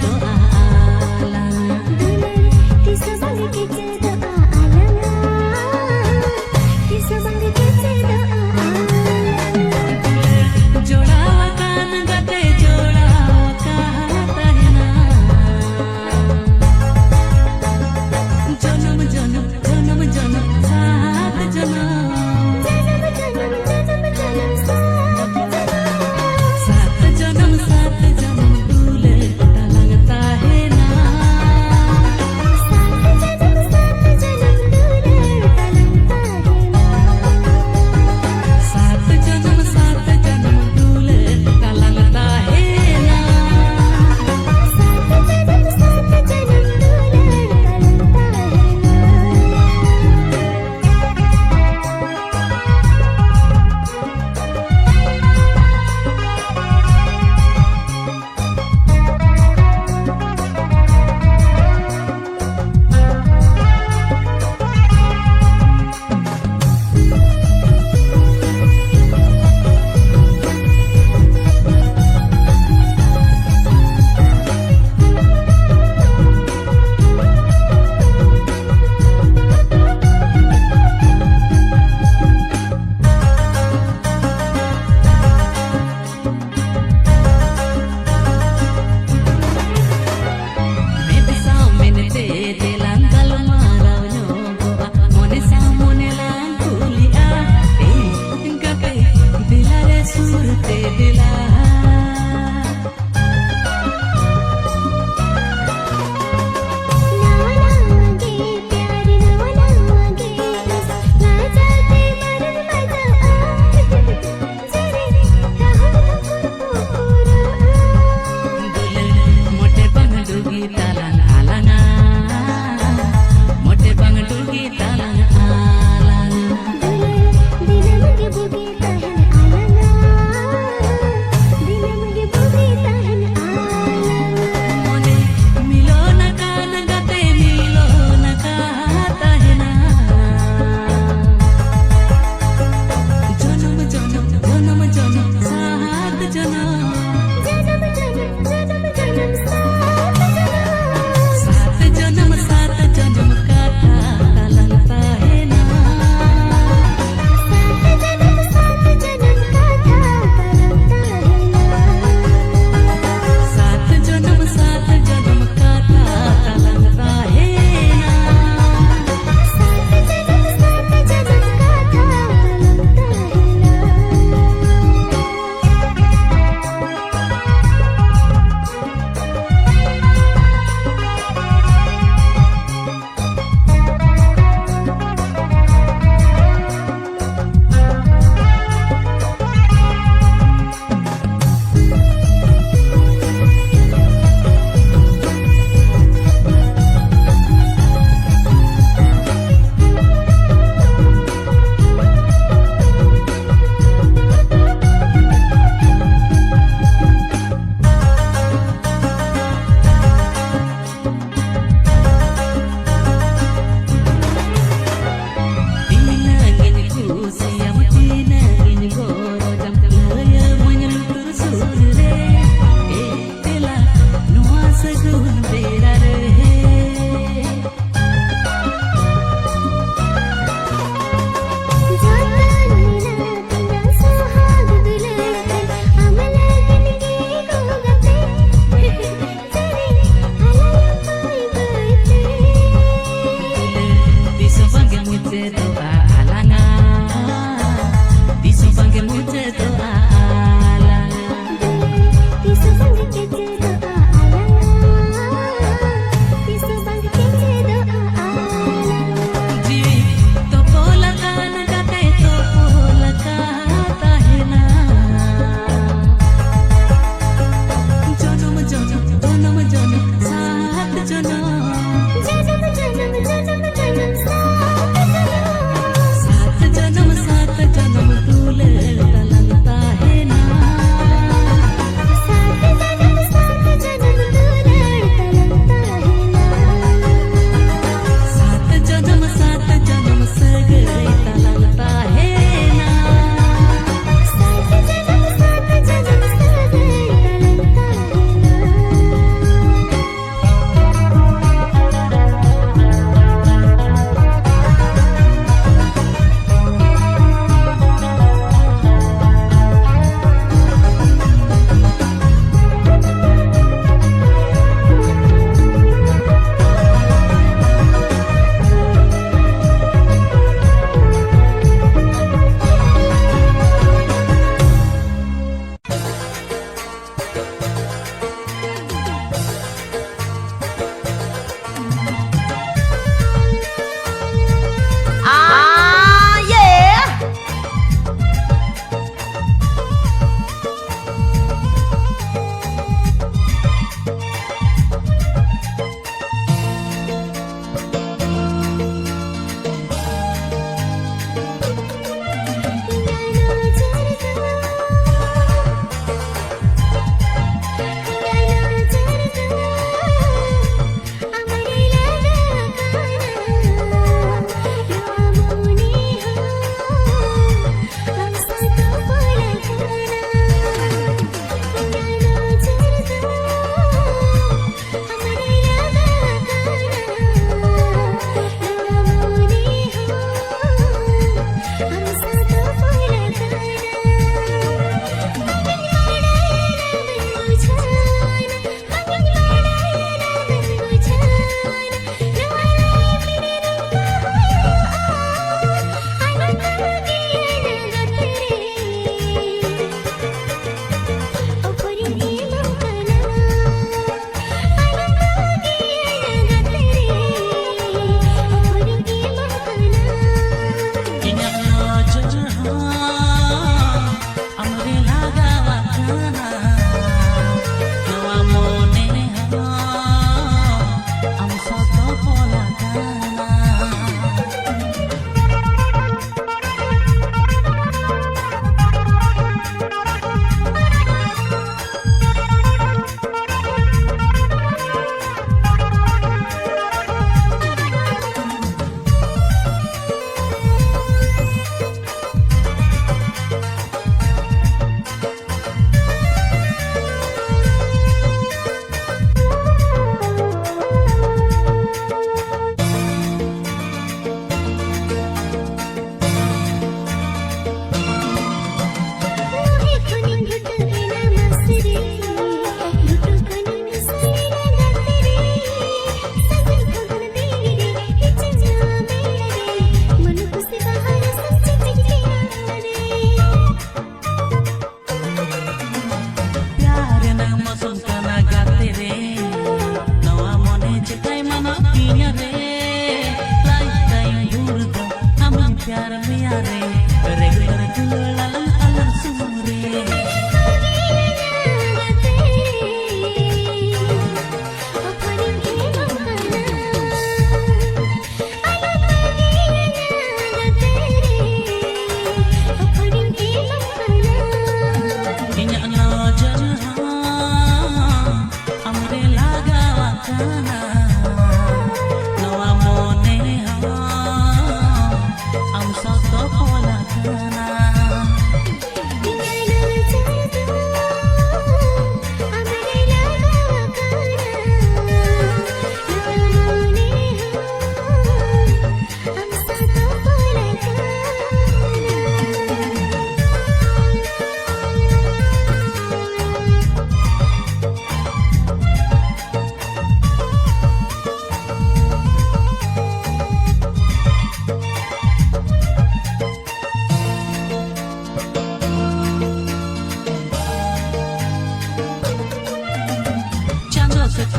doa alang. Kisah kece doa alang. Kisah kece doa alang. Jodawakan gate jodawakan tahina. Janam janam janam janam saat janam. सात जन्म दूल्हे लगता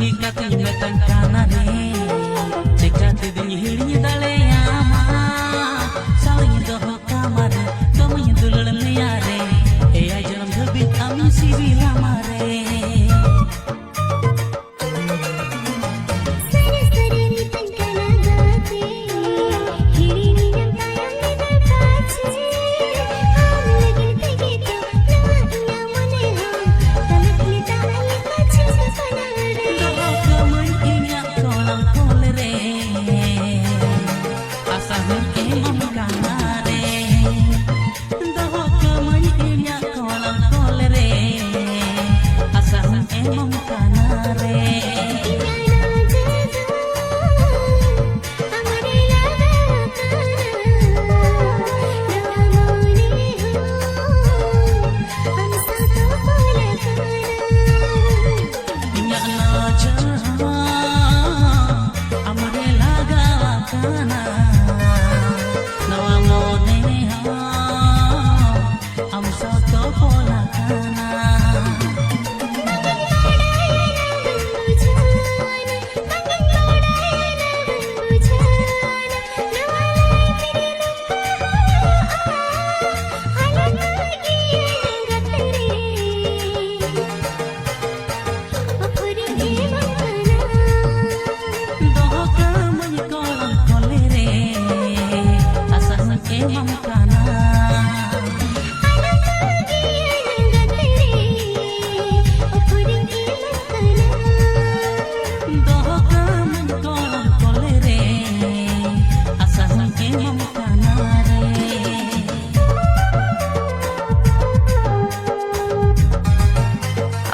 चिकाती मेतन काना रे चिकाती दिन हिड़ी दले आमा सालिं दोहो कामारे कमई दुलड़ लिया रे ए आई जन्म धबी आमी सिबिला मारे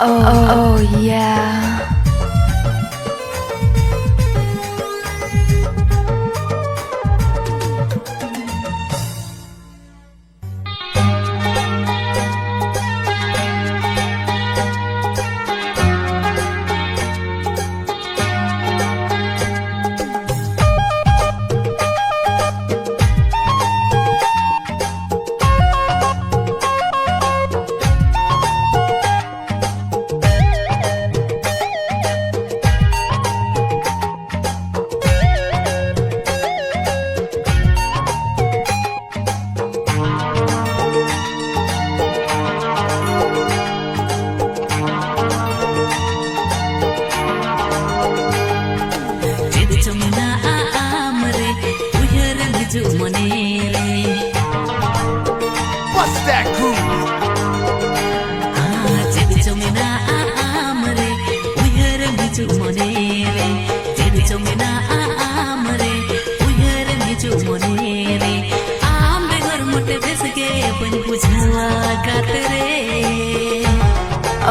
Oh yeah. What's that groove?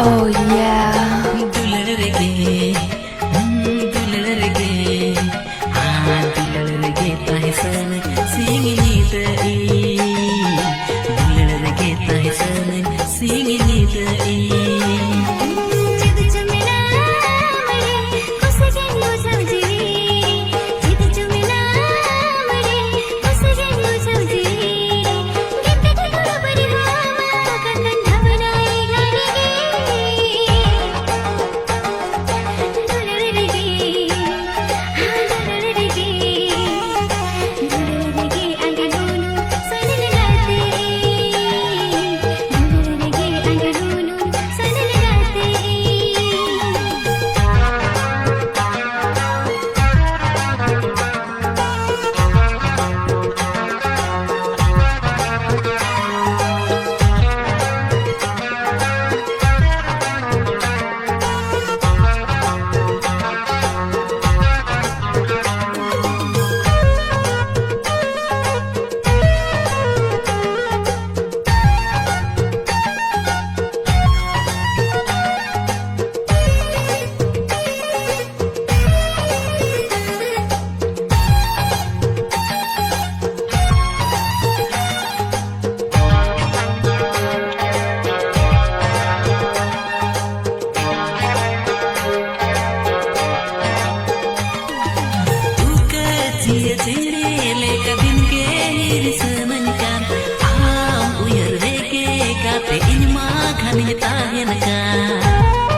Oh yeah.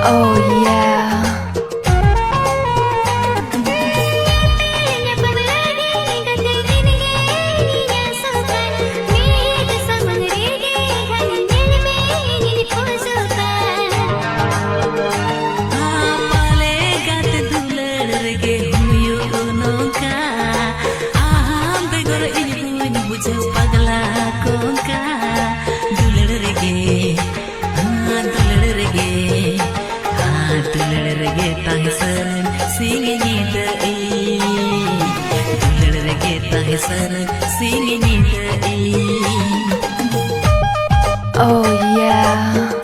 Oh yeah. दुलड़ रगे ताहे सरन सिंगी नींदई दुलड़ रगे ताहे Saran सिंगी नींदई Oh yeah.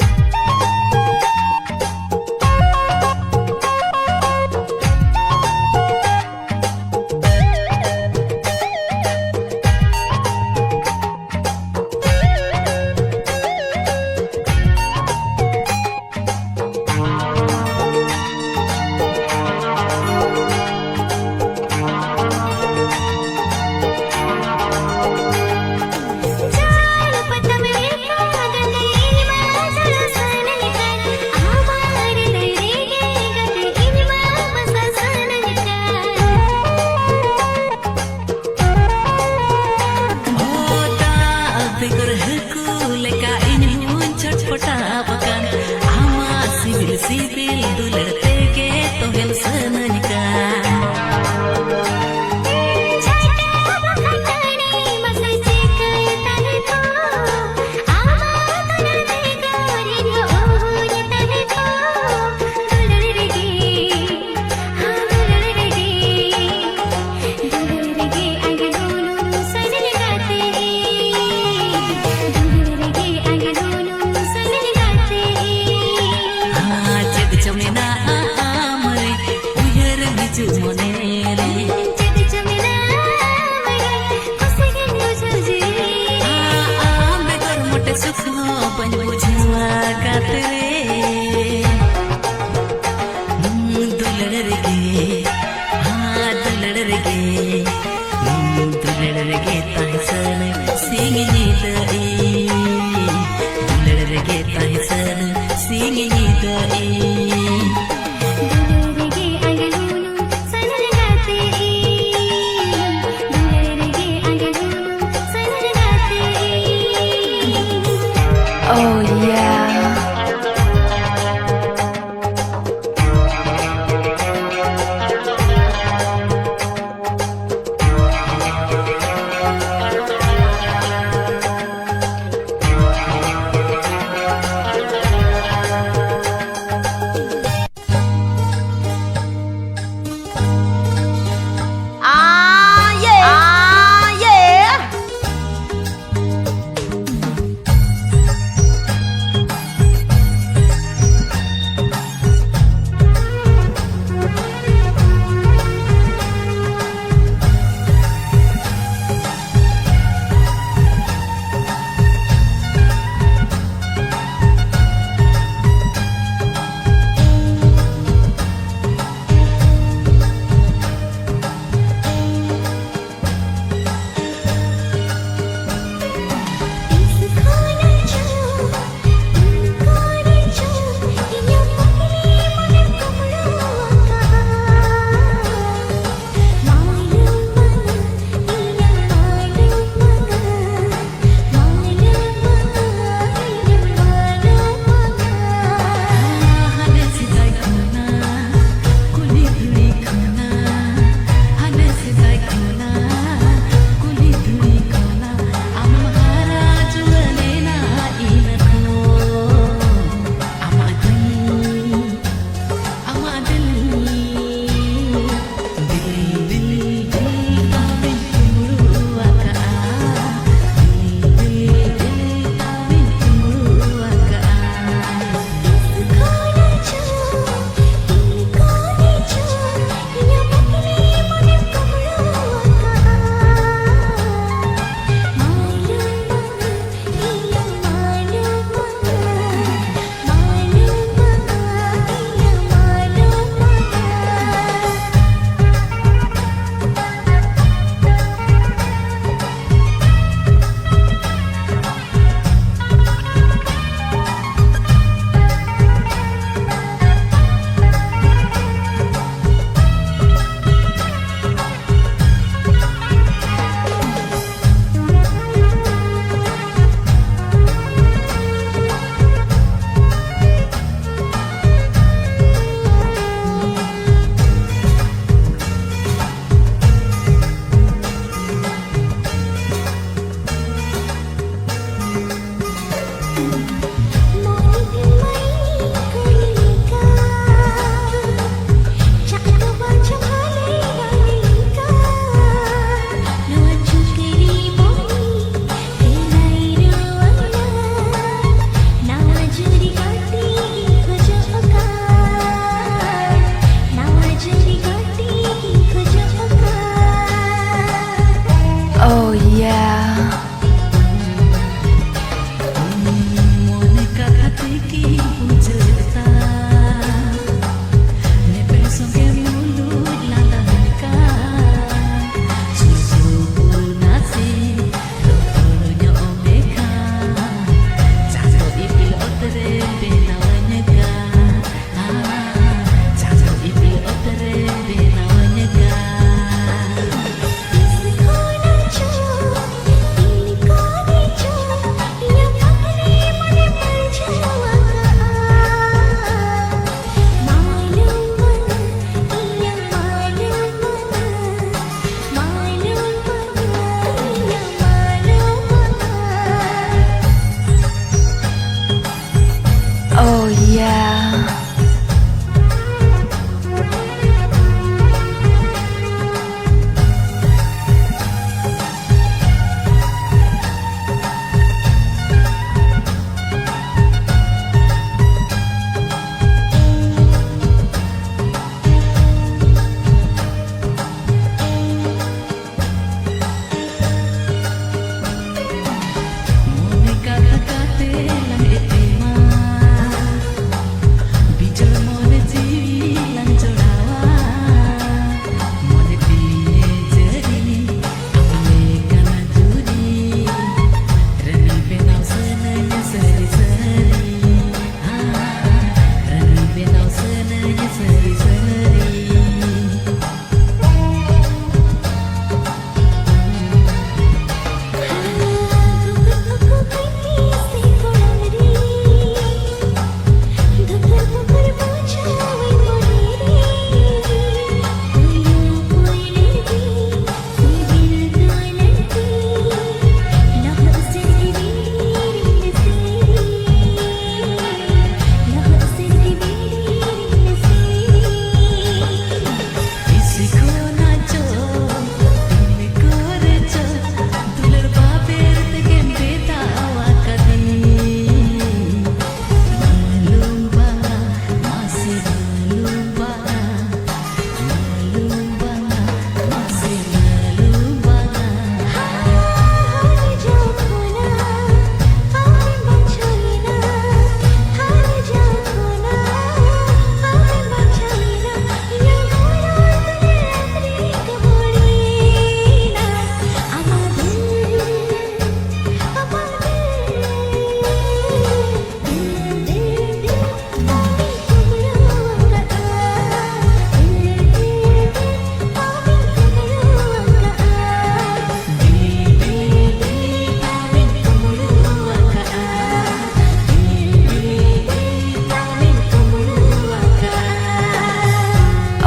Sibil dular tege tohel senanyka Jamina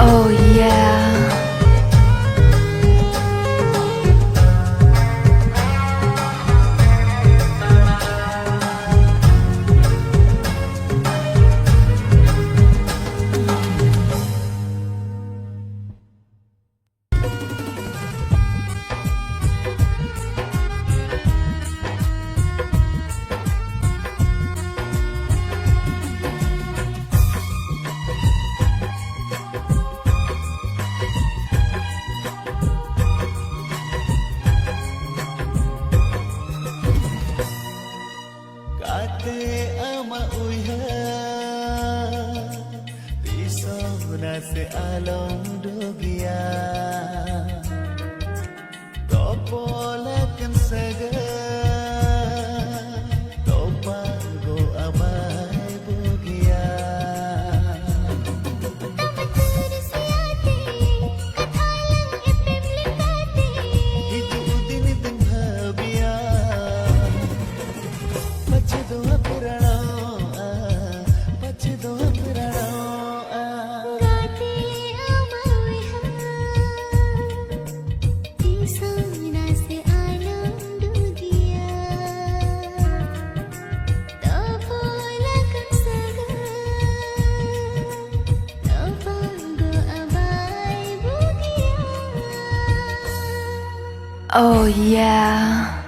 Oh yeah. Se along dugia topolakan saga topago amai bugia itu din din bhabia pachdo purana Oh yeah.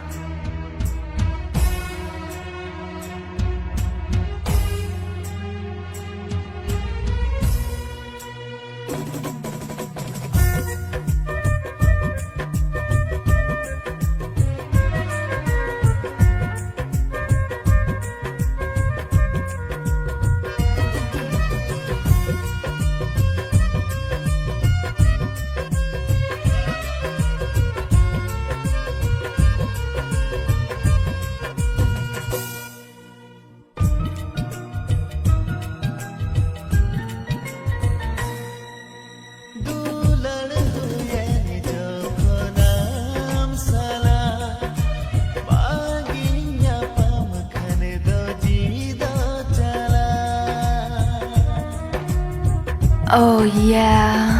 Oh yeah.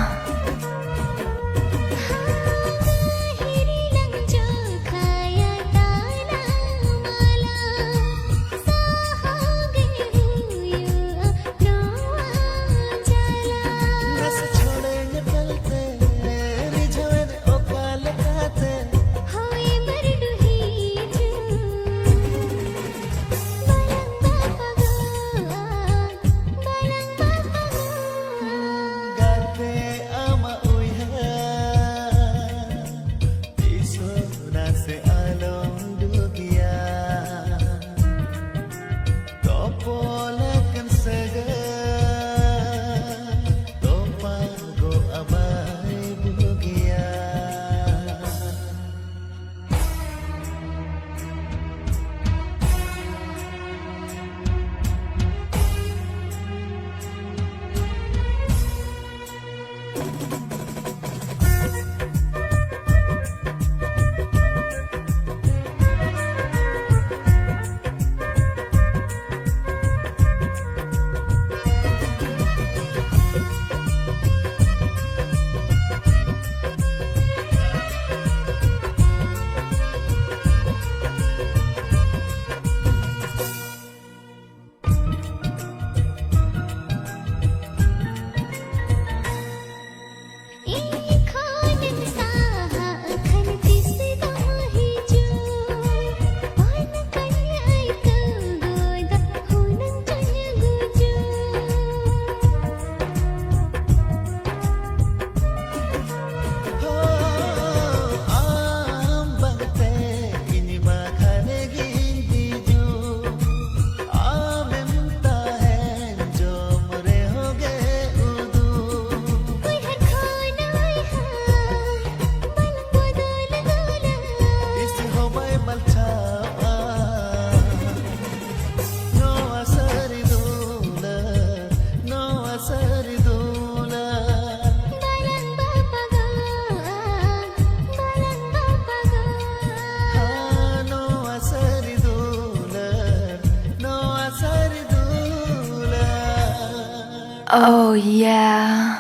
Oh yeah.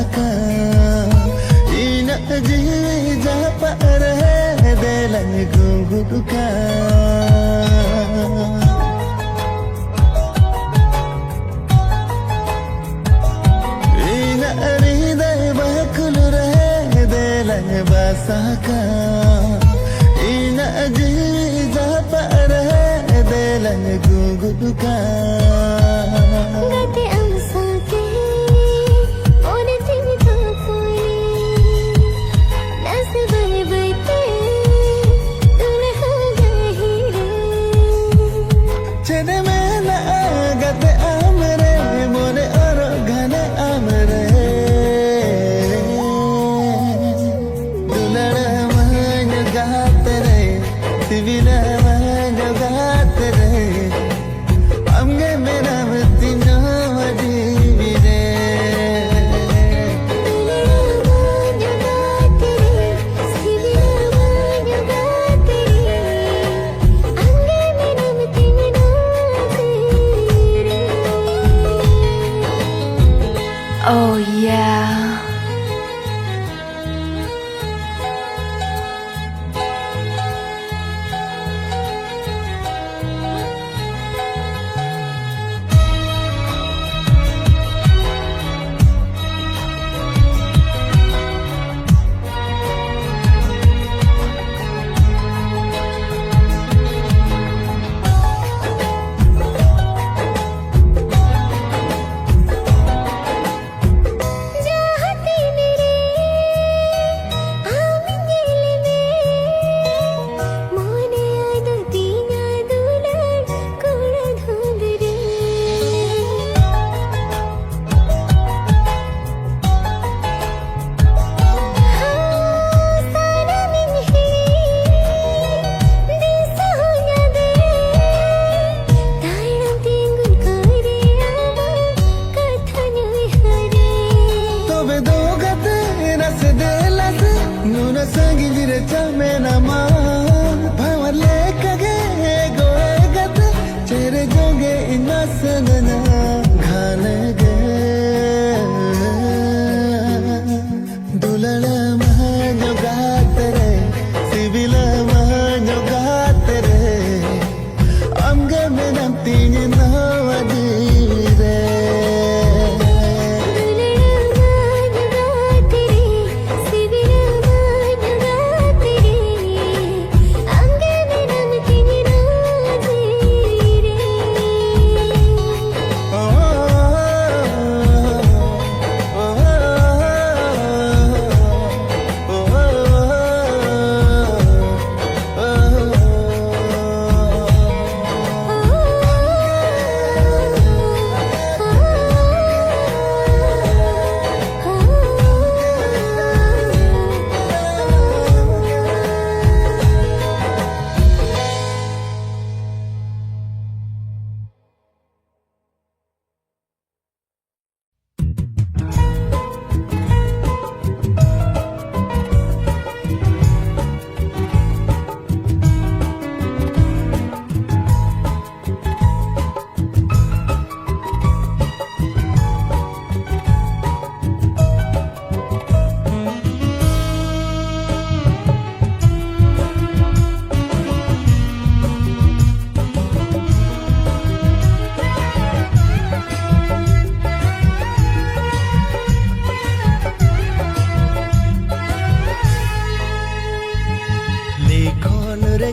basaka ina jiwi japar hai delan guguka ina hriday bakul rahe delan basaka ina jiwi japar hai delan guguka गते अमसाके और दिन तो कोई नस बह बहते दुल्हा गही रे चने में ना गते आमरे मोरे और घने आमरे दुलड़ा मान गात रे सिविला मान गात रे हमगे मेरा तीनों अजीब रे Oh yeah.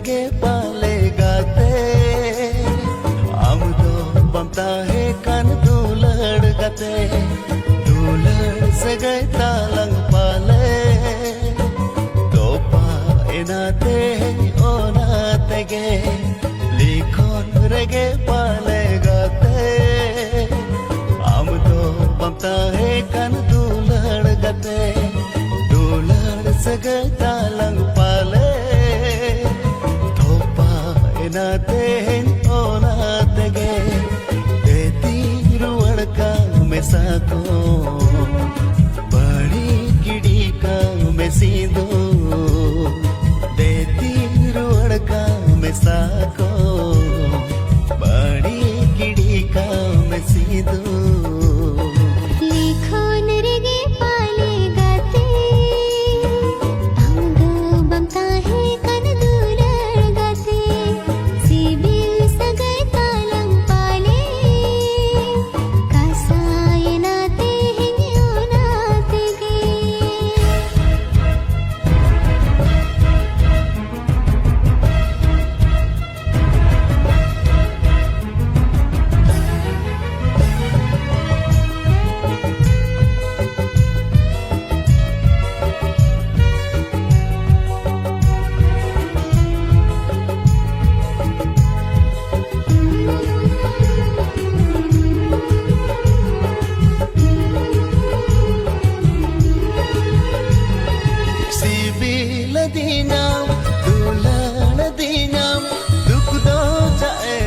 गे पाले गाते हम तो बमता है कन दूलड़ गाते दूलड़ से गए तालंग पाले तो पाएनाते ओ नाते गे लिखोन रेगे पाले गाते हम तो बमता है कन दूलड़ गाते दूलड़ से गए तालंग पाले नाते ओ नाते गे देती रुवड़ का में साको बड़ी गिड़ी का में सीधो देती रुवड़ का में साको बड़ी गिड़ी का में सीधो लिखो नरगे पाल dinam dulan dinam duk do jae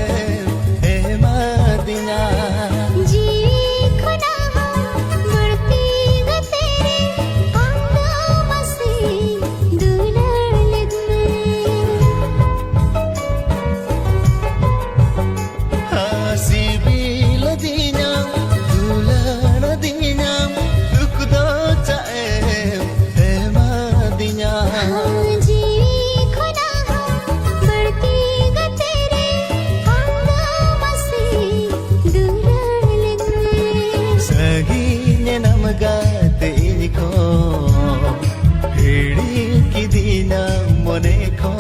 e madina जी खुदा बढ़ती ग तेरे आंगों से दुलड़ लगे hasi bil dinam dulan dinam duk do jae e madina जी खुदा बढ़ती ग तेरे आंगों से दुलड़ लगे saginya namgate ko hedi ki dina mone ko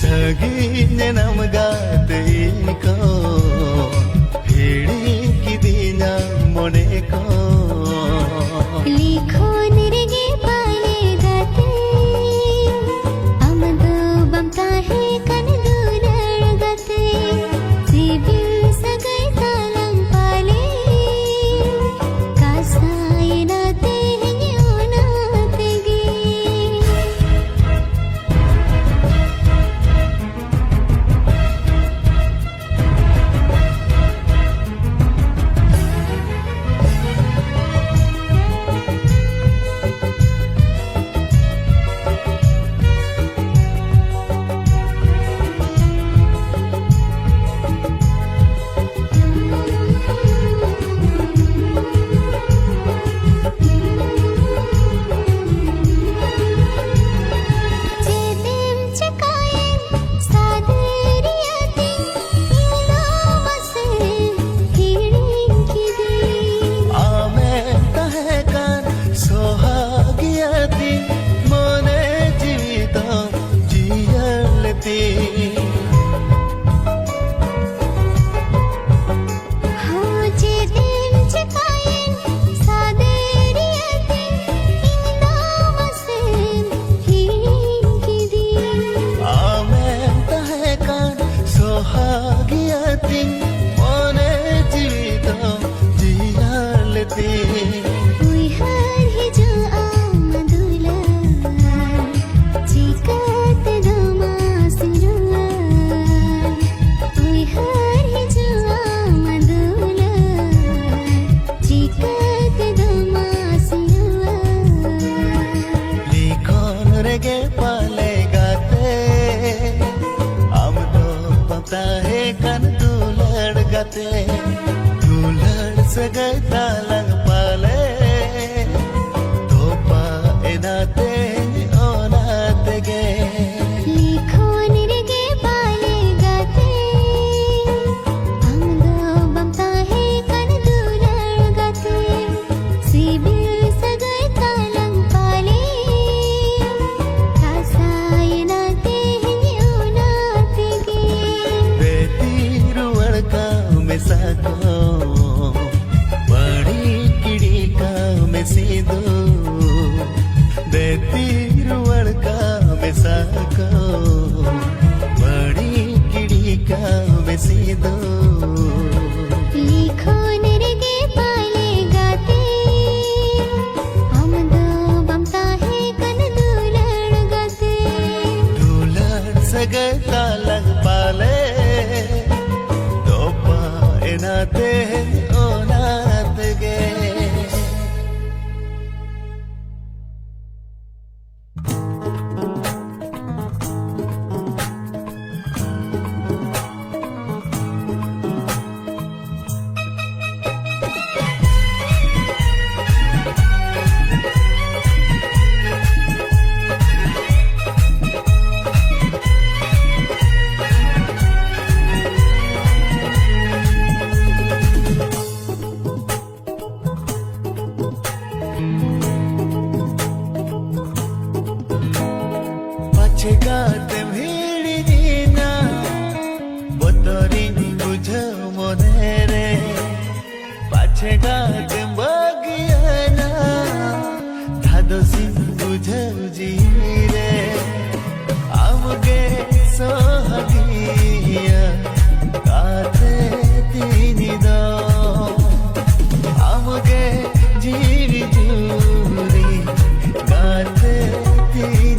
saginya namgate ko hedi ki dina mone ko लिखो निरगे पाले गाते अमदो बमता है कन दुलड़ गाते सिबिल सगै तालम पाले कासाय नाते हैं नाते गे चेतेम चकायेम सादरियाती इंदो से हिड़िंग की दी ame tahekan sohagiyati mone jivito jiyalti हाँ चेतेम चकायेम सादरियाती इंदो से हिड़िंग की दी ame tahekan sohagiyati mone jivito jiyalti उई हर ही जो आमदुला चिकत दमा सिरुआ उई हर ही जो आमदुला चिकत दमा सिरुआ लिखोन रेगे पाले गाते हम तो पता है कन दुलड़ गाते दुलड़ से गए तालंग पाले तो पाए नाते ओ नाते गे लिखो निरगे पाले गाते हम दो बमता है कन दुलड़ गाते सिबिल सगै तालंग पाले कासाय नाते हैं नाते गे बेतीरुवड़ का में साको बड़ी किड़ी का में सीधो बेतीरुवड़ का में साको बड़ी किड़ी का में सीधो लिखो निरगे पाले गाते हम दो बमता है कन दुलड़ गाते दुलड़ से गए तालंग पाले तो पाए नाते ओ नाते गे गाते भिड़ी दीना बतरी बुझ मने रे पाछे गाते बगियाना धादो सिंह बुझ जी रे आमगे सोहगिया गाते तीनी दो आमगे जीवी जूरी गाते तीनी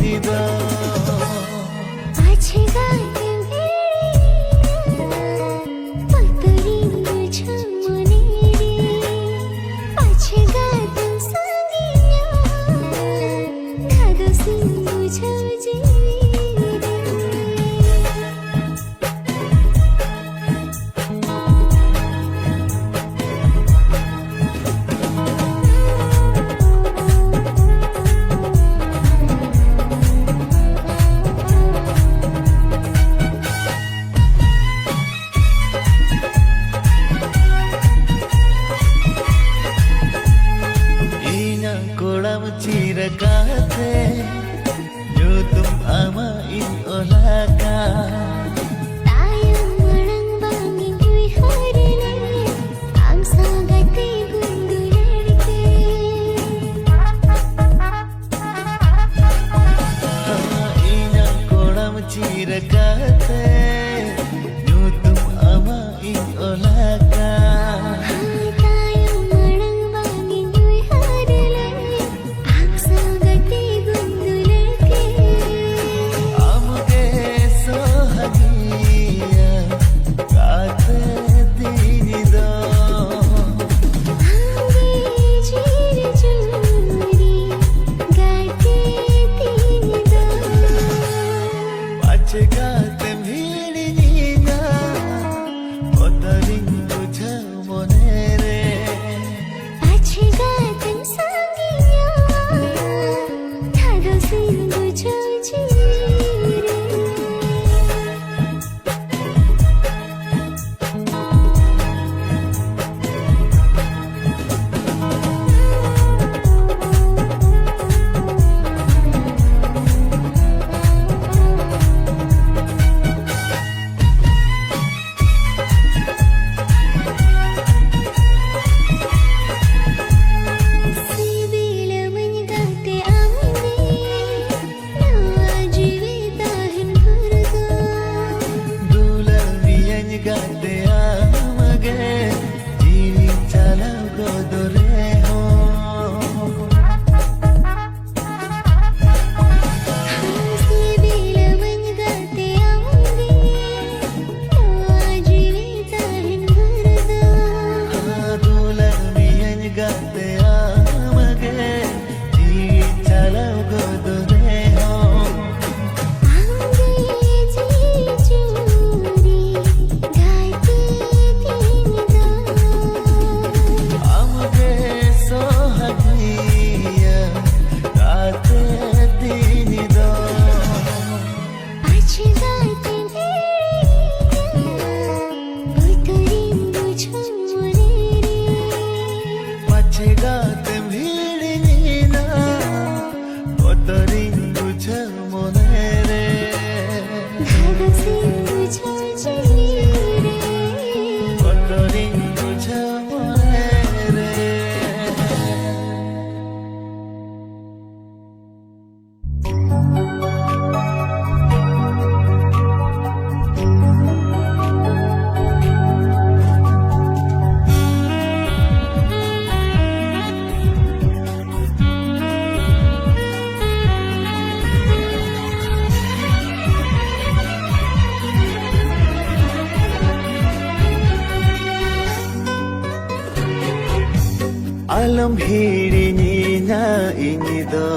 Alam hirinya ini do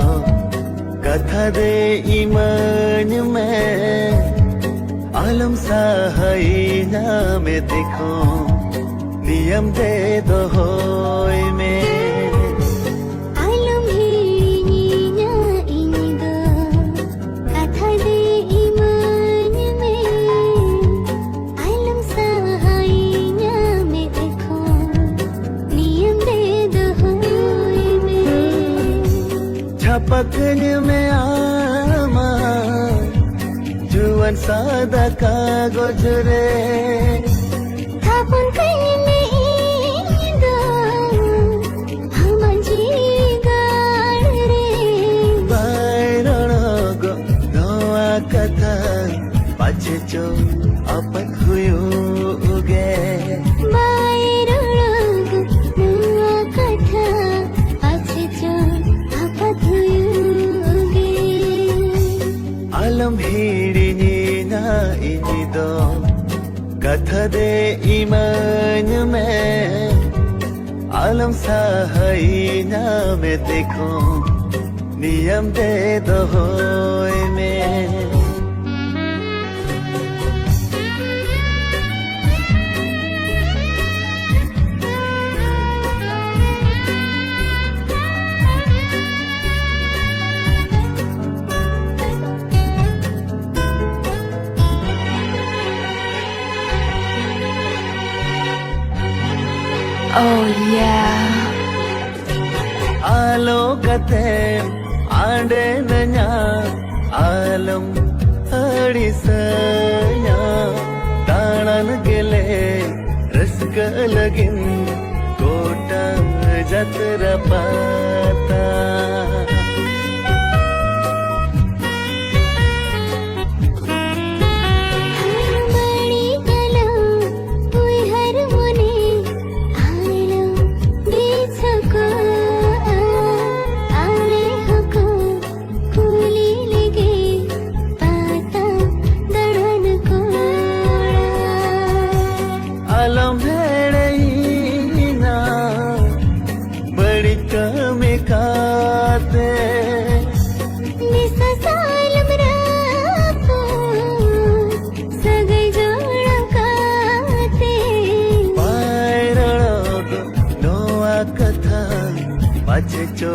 Katha de iman mein Alam sahayna mein dekho Niyam de do hoy mein Alam hirinya ini do Katha de iman mein Alam sahayna mein dekho Niyam de do hoy mein Chapakn mein aman Juan sada kagoj re Thapun kaine indo Haman jigar re Bairanago noa katha Pache cho apat huyuge Bairanago noa katha Pache cho apat huyuge Alam hirinya ini do Katha de iman mein Alam sahayna mein dekho Niyam de do hoy mein Oh yeah. Alokate ande nanya alam hadisanya tanan gele raska lagin kota jatra pata Badi kala tui har mone aalo bichko aare hoko kuli lege pata daran ko alam bhedaina badi kame kaate nisa salam raako sagai joda kaate Bairanago noa katha pache cho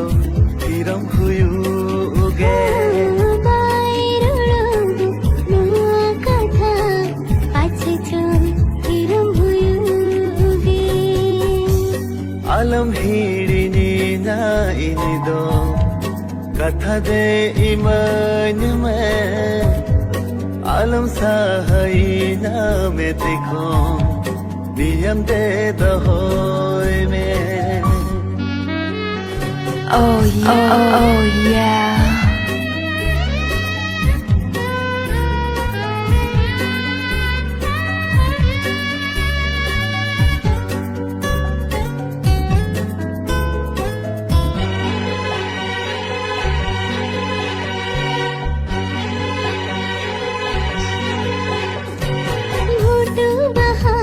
tiram huyuge Bairanago noa katha pache cho tiram huyuge Alam hirinya ini do Katha de iman mein Alam sahayna mein dekho Niyam de do hoy mein Oh yeah. Oh yeah. Bhutu baha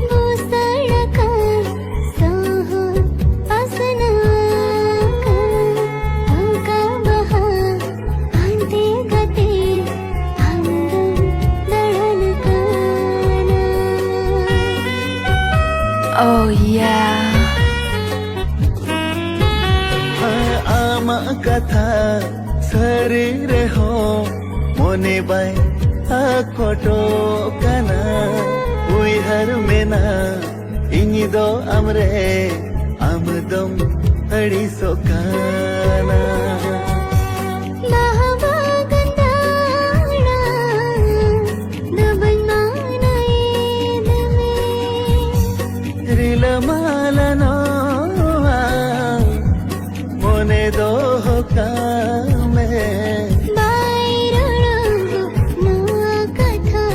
busara ka soho asana ka Anka baha ante gate amdan daran kana Oh yeah. Ama katha sarir ho mone bai akoto kana uihar mena ini do amre amdam adi sokana Bahwa gandana daban mana edme rilamalano mone do kame Bairanago noa katha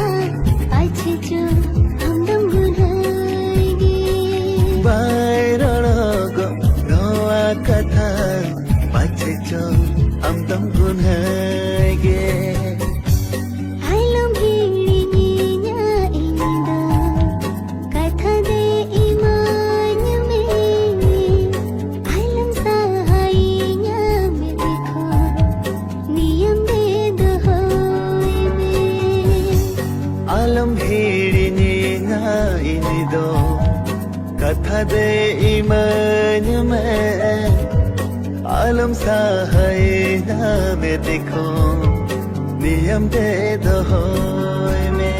pache cho amdam gunhaige Bairanago noa katha pache cho amdam gunhaige Alam hirinya ini do Katha de iman mein belum sahai na me dekho niyam de dohoy me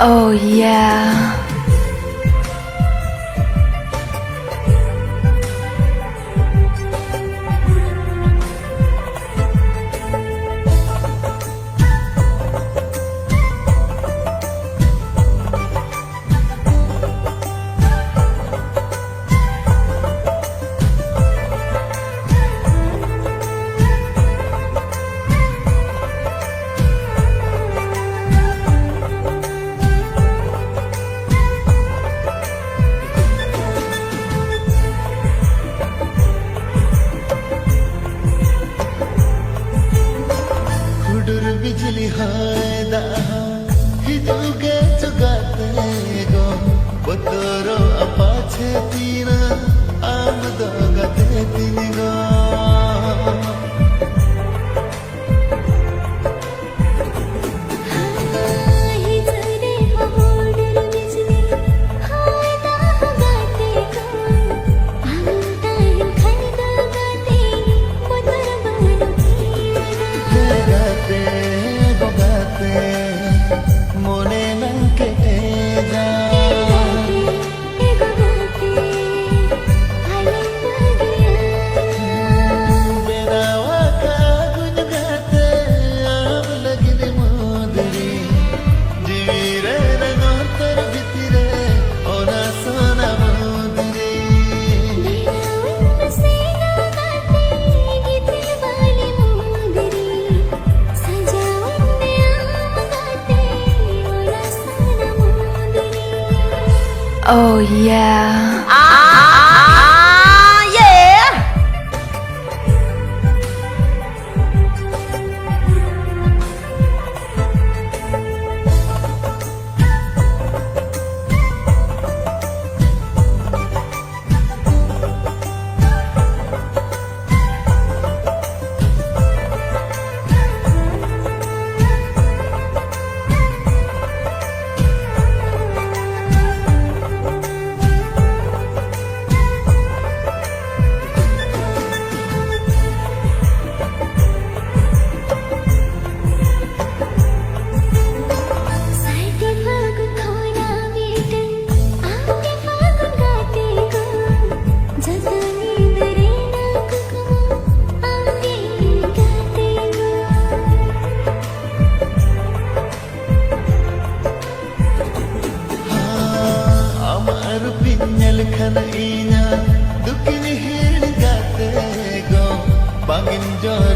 Oh yeah. बिजली हाय दा हिदुगे चुगाते गो बतरो अपाछे तीना आम दोगते तीन गो मोने लंके जा बेनावा का गुन गाते आम लगिन मोदरी जीवीरे रंगोतर बितिरे ओना सोना मोदरी Oh yeah.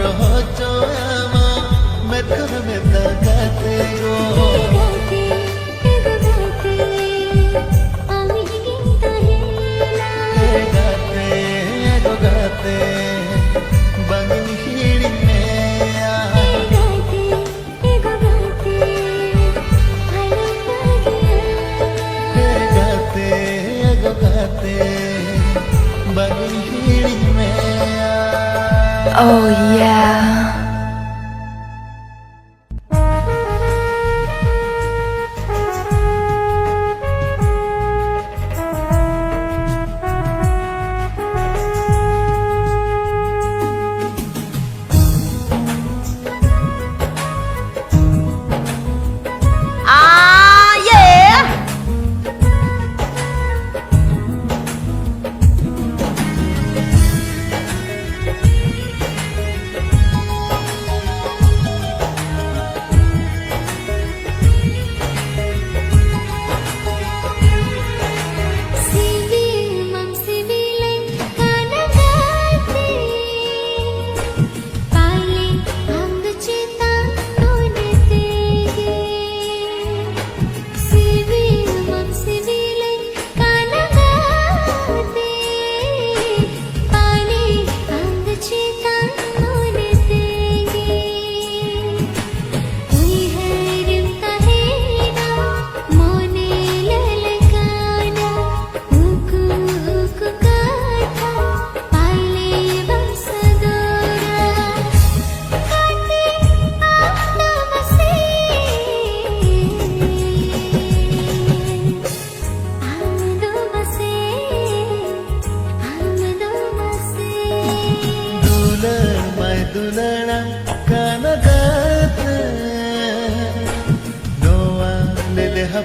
rohochoama metkona meta gatego Oh yeah.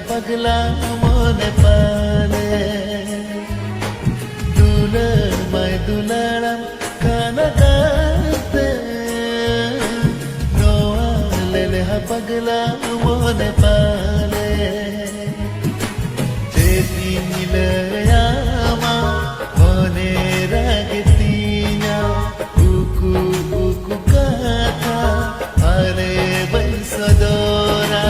पगला मोने पाले दुलड़ मैं दुलड़म खाना गाते नोआ ले ले पगला मोने पाले चेती मिलयामा मोने रागतीना उकु उकु काथा अरे बैसदोरा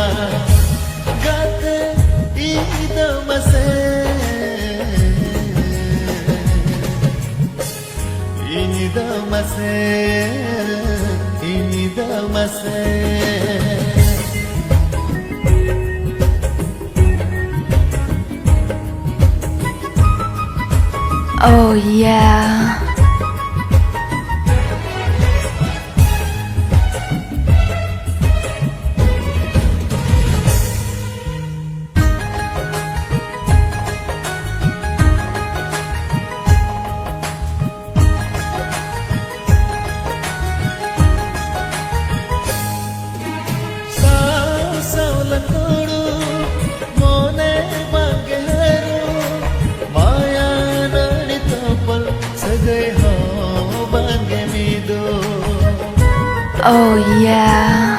ini damase Oh yeah. Oh yeah.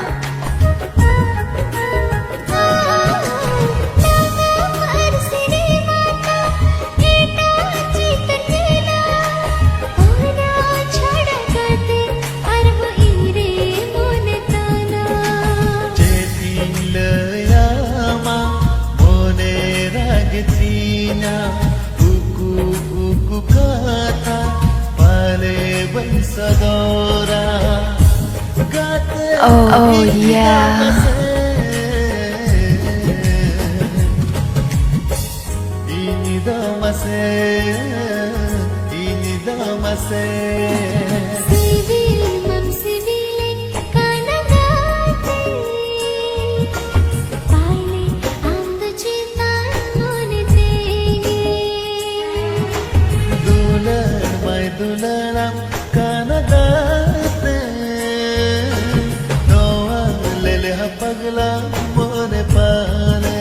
Oh yeah. Ini damase dulanam kana gaate noa lele pagla mone paale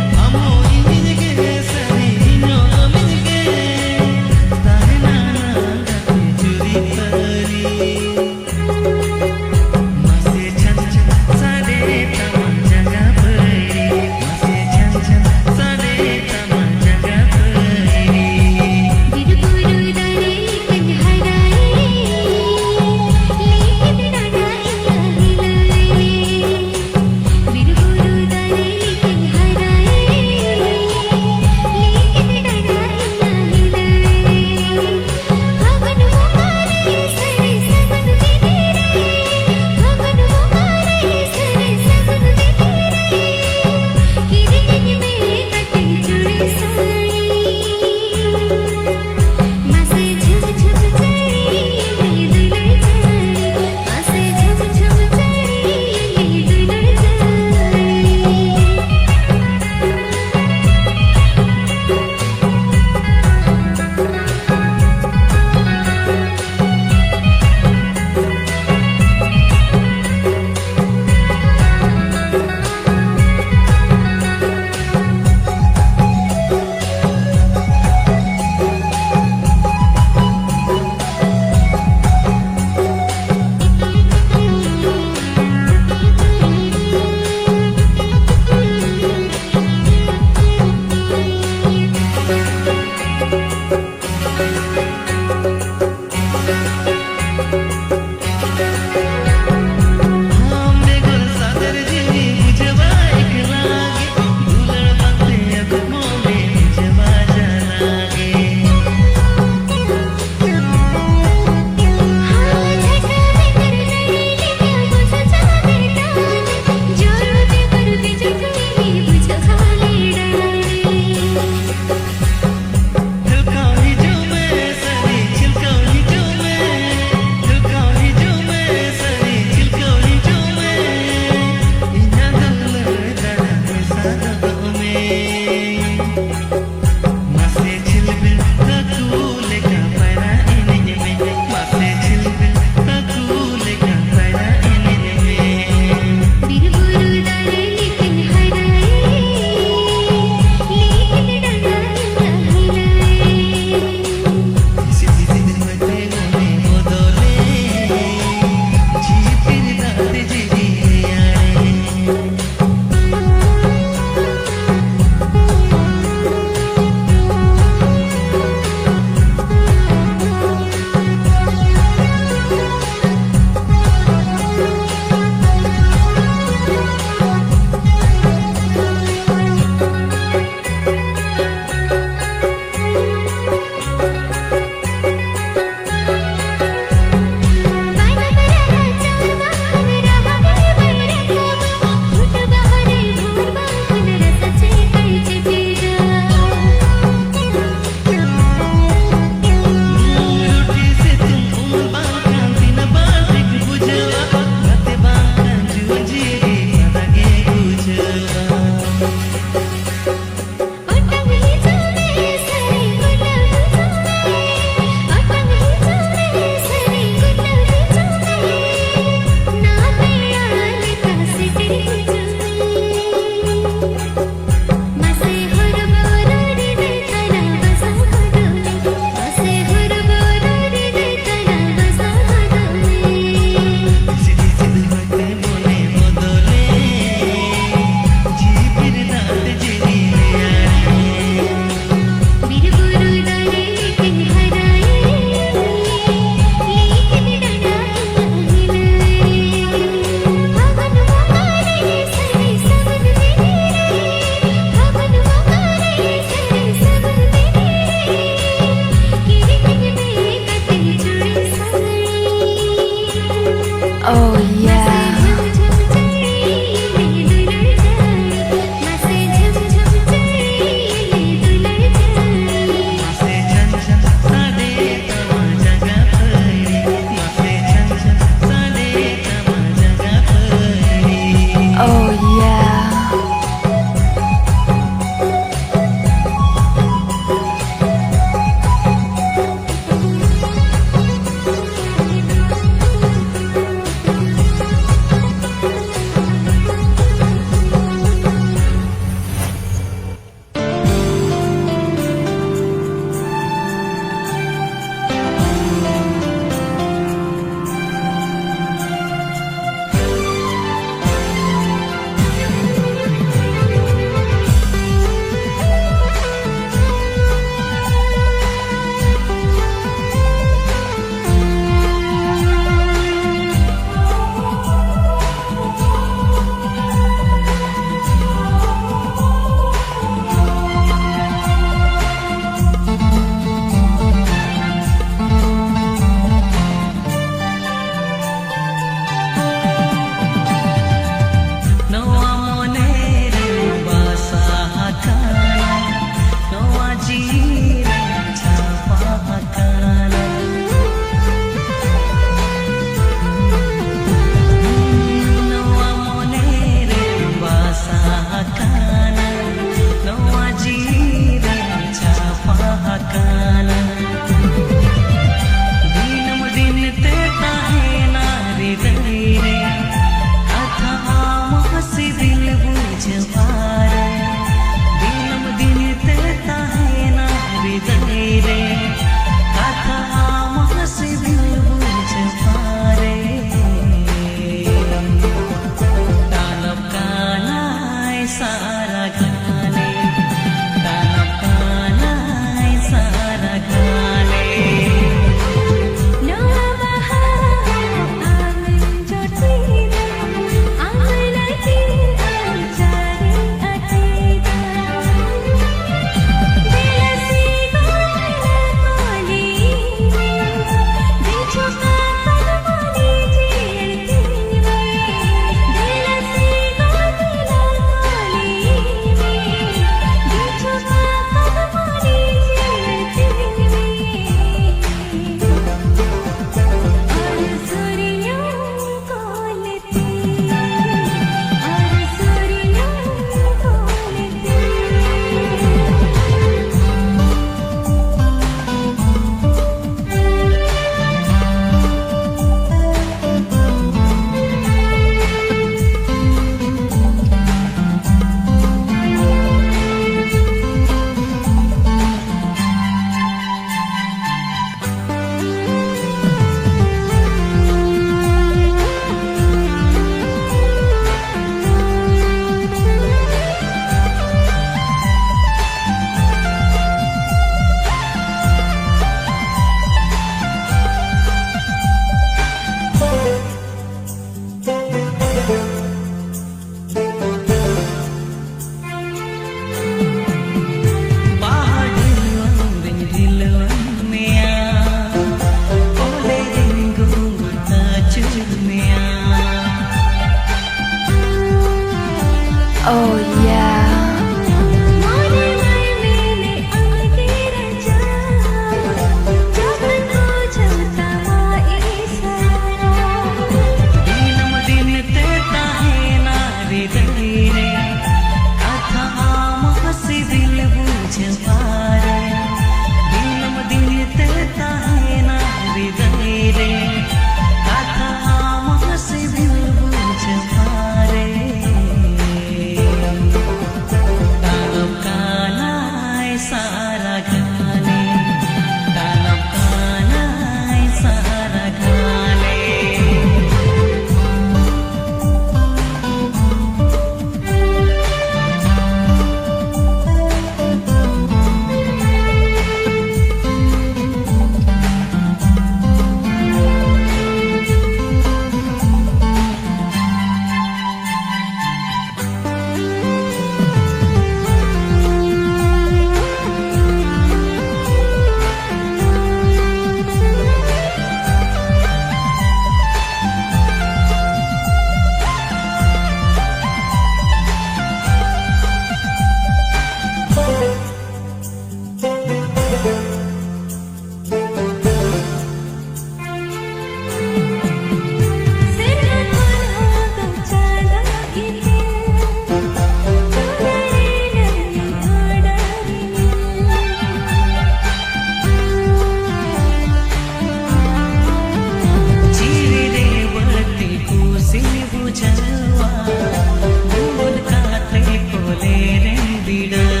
पीड़ा